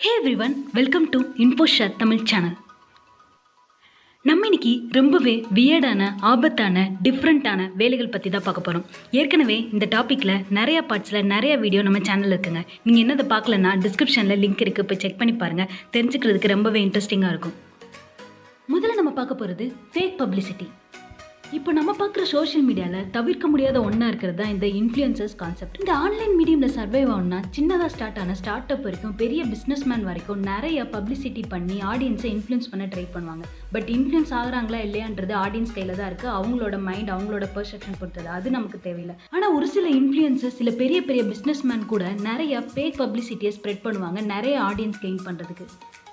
Hey everyone, welcome to இன்ஃபோஷர் Tamil channel. நம்ம இன்னைக்கு ரொம்பவே வியர்டான, ஆபத்தான, டிஃப்ரெண்ட்டான வேலைகள் பற்றி தான் பார்க்க போகிறோம். ஏற்கனவே இந்த டாப்பிக்கில் நிறையா பார்ட்ஸில் நிறைய வீடியோ நம்ம சேனலில் இருக்குங்க. நீங்கள் என்னதை பார்க்கலன்னா டிஸ்கிரிப்ஷனில் லிங்க் இருக்குது, போய் செக் பண்ணி பாருங்கள். தெரிஞ்சுக்கிறதுக்கு ரொம்பவே இன்ட்ரெஸ்டிங்காக இருக்கும். முதல்ல நம்ம பார்க்க போகிறது ஃபேக் பப்ளிசிட்டி. இப்போ நம்ம பார்க்குற சோஷியல் மீடியாவில் தவிர்க்க முடியாத ஒன்றா இருக்கிறது தான் இந்த இன்ஃப்ளூயன்சர்ஸ் கான்செப்ட். இந்த ஆன்லைன் மீடியமில் சர்வைவ் ஆகுனா சின்னதாக ஸ்டார்ட் ஆன ஸ்டார்ட் அப் வரைக்கும் பெரிய பிஸ்னஸ் மேன் வரைக்கும் நிறைய பப்ளிசிட்டி பண்ணி ஆடியன்ஸை இன்ஃப்ளூயன்ஸ் பண்ண ட்ரை பண்ணுவாங்க. பட் இன்ஃப்ளூயன்ஸ் ஆகுறாங்களா இல்லையான்றது ஆடியன்ஸ் கையில் தான் இருக்குது. அவங்களோட மைண்ட், அவங்களோட பெர்செப்ஷன் பொறுத்தது, அது நமக்கு தேவையில்லை. ஆனால் ஒரு சில இன்ஃப்ளூயன்சர்ஸ், சில பெரிய பெரிய பிஸ்னஸ் மேன் கூட நிறைய ஃபேக் பப்ளிசிட்டியை ஸ்ப்ரெட் பண்ணுவாங்க நிறைய ஆடியன்ஸ் கெயின் பண்ணுறதுக்கு.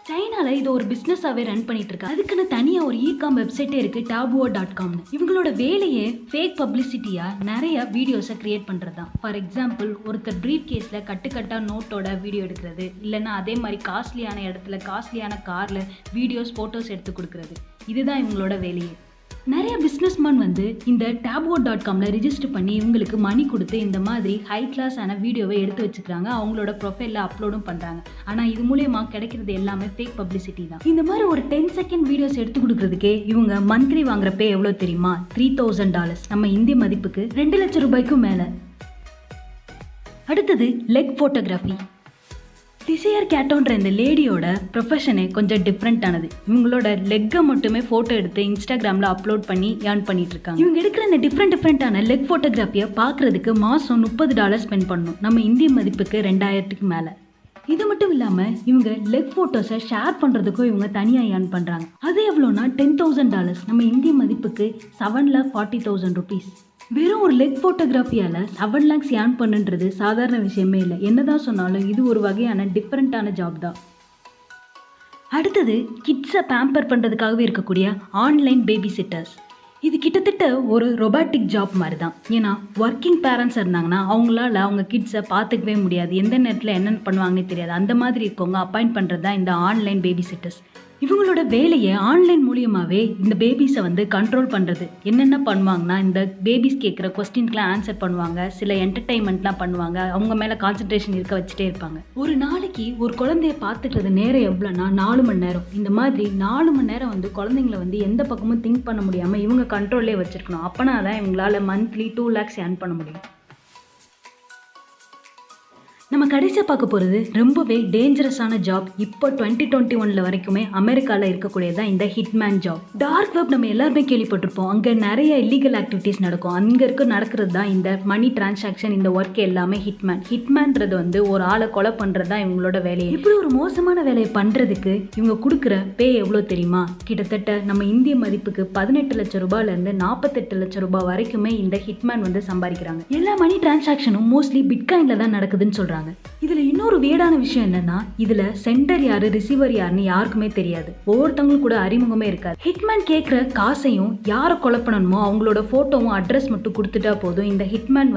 சைனாவில் இது ஒரு பிஸ்னஸாகவே ரன் பண்ணிட்டு இருக்கு. அதுக்குன்னு தனியாக ஒரு இ-காம் வெப்சைட்டே இருக்குது, tabuo.comனு. இவங்களோட வேலையே ஃபேக் பப்ளிசிட்டியாக நிறைய வீடியோஸை கிரியேட் பண்ணுறது தான். ஃபார் எக்ஸாம்பிள், ஒருத்தர் ப்ரீஃப் கேஸில் கட்டுக்கட்டாக நோட்டோட வீடியோ எடுக்கிறது, இல்லைன்னா அதே மாதிரி காஸ்ட்லியான இடத்துல காஸ்ட்லியான காரில் வீடியோஸ், ஃபோட்டோஸ் எடுத்து கொடுக்குறது. இதுதான் இவங்களோட வேலையே. நிறைய பிஸ்னஸ்மேன் இந்த tabuo.comல ரிஜிஸ்டர் பண்ணி இவங்களுக்கு மணி கொடுத்து இந்த மாதிரி ஹை கிளாஸான வீடியோவை எடுத்து வச்சுக்கிறாங்க, அவங்களோட ப்ரொஃபைலில் அப்லோடும் பண்ணுறாங்க. ஆனால் இது மூலயமா கிடைக்கிறது எல்லாமே ஃபேக் பப்ளிசிட்டி தான். இந்த மாதிரி ஒரு 10 செகண்ட் வீடியோஸ் எடுத்து கொடுக்குறதுக்கே இவங்க மந்த்லி வாங்குற பே எவ்வளோ தெரியுமா? $3000. நம்ம இந்திய மதிப்புக்கு 2 லட்சம் ரூபாய்க்கும் மேலே. அடுத்தது லெக் ஃபோட்டோகிராஃபி. டிசையர் கேட்டோன்ற இந்த லேடியோட ப்ரொஃபஷனே கொஞ்சம் டிஃப்ரெண்ட்டானது. இவங்களோட லெக்கை மட்டுமே ஃபோட்டோ எடுத்து இன்ஸ்டாகிராமில் அப்லோட் பண்ணி ஏர்ன் பண்ணிட்டு இருக்காங்க. இவங்க எடுக்கிற இந்த டிஃப்ரெண்டான லெக் ஃபோட்டோகிராஃபியை பார்க்குறதுக்கு மாதம் $30 ஸ்பெண்ட் பண்ணணும், நம்ம இந்திய மதிப்புக்கு 2000க்கு மேலே. இது மட்டும் இல்லாமல் இவங்க லெக் ஃபோட்டோஸை ஷேர் பண்ணுறதுக்கும் இவங்க தனியாக ஏர்ன் பண்ணுறாங்க. அது எவ்வளோனா $10,000, நம்ம இந்திய மதிப்புக்கு 7,40,000 rupees. வெறும் ஒரு லெக் ஃபோட்டோகிராஃபியால் 7 lakhs ஏர்ன் பண்ணுன்றது சாதாரண விஷயமே இல்லை. என்னதான் சொன்னாலும் இது ஒரு வகையான டிஃப்ரெண்ட்டான ஜாப் தான். அடுத்தது கிட்ஸை பேம்பர் பண்ணுறதுக்காகவே இருக்கக்கூடிய ஆன்லைன் பேபி சிட்டர்ஸ். இது கிட்டத்தட்ட ஒரு ரொபாட்டிக் ஜாப் மாதிரி தான். ஏன்னா ஒர்க்கிங் பேரண்ட்ஸ் இருந்தாங்கன்னா அவங்களால அவங்க கிட்ஸை பார்த்துக்கவே முடியாது, எந்த நேரத்தில் என்னென்ன பண்ணுவாங்கன்னே தெரியாது. அந்த மாதிரி இருக்கவங்க அப்பாயிண்ட் பண்ணுறது தான் இந்த ஆன்லைன் பேபி சிட்டர்ஸ். இவங்களோட வேலையை ஆன்லைன் மூலியமாகவே இந்த பேபிஸை கண்ட்ரோல் பண்ணுறது. என்னென்ன பண்ணுவாங்கன்னா, இந்த பேபிஸ் கேட்குற கொஸ்டின்ஸ்லாம் ஆன்சர் பண்ணுவாங்க, சில என்டர்டைன்மெண்ட்லாம் பண்ணுவாங்க, அவங்க மேலே கான்சன்ட்ரேஷன் இருக்க வச்சுட்டே இருப்பாங்க. ஒரு நாளைக்கு ஒரு குழந்தைய பார்த்துக்கிறது நேரம் எவ்வளோனா 4 மணி நேரம். இந்த மாதிரி 4 மணி நேரம் குழந்தைங்களை எந்த பக்கமும் திங்க் பண்ண முடியாமல் இவங்க கண்ட்ரோல்லே வச்சுருக்கணும். அப்போனா தான் இவங்களால மந்த்லி 2 lakhs ஏர்ன் பண்ண முடியும். நம்ம கடைசியாக பார்க்க போகிறது ரொம்பவே டேஞ்சரஸான ஜாப். இப்போ 2021 வரைக்குமே அமெரிக்காவில் இருக்கக்கூடியது தான் இந்த ஹிட்மேன் ஜாப். டார்க் வெப் நம்ம எல்லாருமே கேள்விப்பட்டிருப்போம். அங்கே நிறைய இல்லீகல் ஆக்டிவிட்டீஸ் நடக்கும். அங்கே நடக்கிறது தான் இந்த மணி டிரான்சாக்ஷன், இந்த ஒர்க் எல்லாமே ஹிட்மேன்றது ஒரு ஆளை கொலை பண்ணுறது தான் இவங்களோட வேலையை. இப்படி ஒரு மோசமான வேலையை பண்ணுறதுக்கு இவங்க கொடுக்குற பே எவ்வளோ தெரியுமா? கிட்டத்தட்ட நம்ம இந்திய மதிப்புக்கு 18 லட்சம் ரூபாயிலேருந்து 48 லட்சம் ரூபாய் வரைக்குமே இந்த ஹிட்மேன் சம்பாதிக்கிறாங்க. எல்லா மணி டிரான்சாக்ஷனும் மோஸ்ட்லி பிட்காயினில் தான் நடக்குதுன்னு சொல்கிறாங்க. இதுல இன்னொரு வேடான விஷயம் என்னன்னா, இதுல சென்டர் யாரு, ரிசீவர் யாருன்னு யாருக்குமே தெரியாது. ஒவ்வொருத்தவங்களுக்கு கூட அறிமுகமே இருக்காது. ஹிட்மேன் கேட்குற காசையும் யாரை கொலை பண்ணணுமோ அவங்களோட போட்டோவும் அட்ரஸ் மட்டும் கொடுத்துட்டா போதும். இந்த ஹிட்மேன்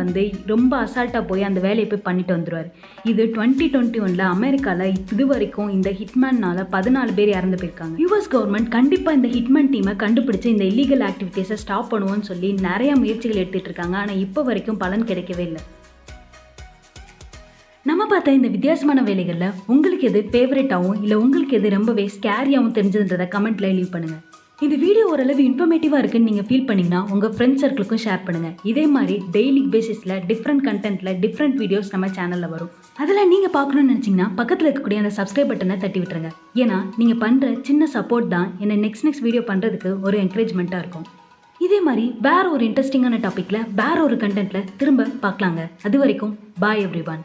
ரொம்ப அசால்ட்டா போய் அந்த வேலையை போய் பண்ணிட்டு வந்துருவாரு. இது 2021 அமெரிக்கால இது வரைக்கும் இந்த ஹிட்மேன்னால 14 பேர் இறந்து போயிருக்காங்க. யுஎஸ் கவர்மெண்ட் கண்டிப்பா இந்த ஹிட்மேன் டீமை கண்டுபிடிச்சு இந்த இல்லீகல் ஆக்டிவிட்டீஸை ஸ்டாப் பண்ணுவோம்னு சொல்லி நிறைய முயற்சிகள் எடுத்துட்டு இருக்காங்க. ஆனா இப்போ வரைக்கும் பலன் கிடைக்கவே இல்லை. நம்ம பார்த்த இந்த வித்தியாசமான வேலைகளில் உங்களுக்கு எது ஃபேவரட்டாகவும் இல்லை உங்களுக்கு எது ரொம்பவே ஸ்கேரியாகவும் தெரிஞ்சதுன்றதை கமெண்ட்டில் லீவ் பண்ணுங்கள். இந்த வீடியோ ஓரளவு இன்ஃபர்மேட்டிவாக இருக்குன்னு நீங்கள் ஃபீல் பண்ணிங்கன்னா உங்கள் ஃப்ரெண்ட்ஸ் சர்க்கிளுக்கும் ஷேர் பண்ணுங்கள். இதே மாதிரி டெய்லி பேசிஸில் டிஃப்ரெண்ட் கண்டென்ட்டில் டிஃப்ரெண்ட் வீடியோஸ் நம்ம சேனலில் வரும். அதெல்லாம் நீங்கள் பார்க்கணுன்னு நினச்சிங்கன்னா பக்கத்தில் இருக்கக்கூடிய அந்த சப்ஸ்கிரைப் பட்டனை தட்டி விட்டுருங்க. ஏன்னா நீங்கள் பண்ணுற சின்ன சப்போர்ட் தான் என்னை நெக்ஸ்ட் வீடியோ பண்ணுறதுக்கு ஒரு என்கரேஜ்மெண்ட்டாக இருக்கும். இதே மாதிரி வேற ஒரு இன்ட்ரெஸ்டிங்கான டாப்பிக்கில் வேற ஒரு கண்டென்ட்டில் திரும்ப பார்க்கலாங்க. அது வரைக்கும் பாய் எவ்ரிவன்.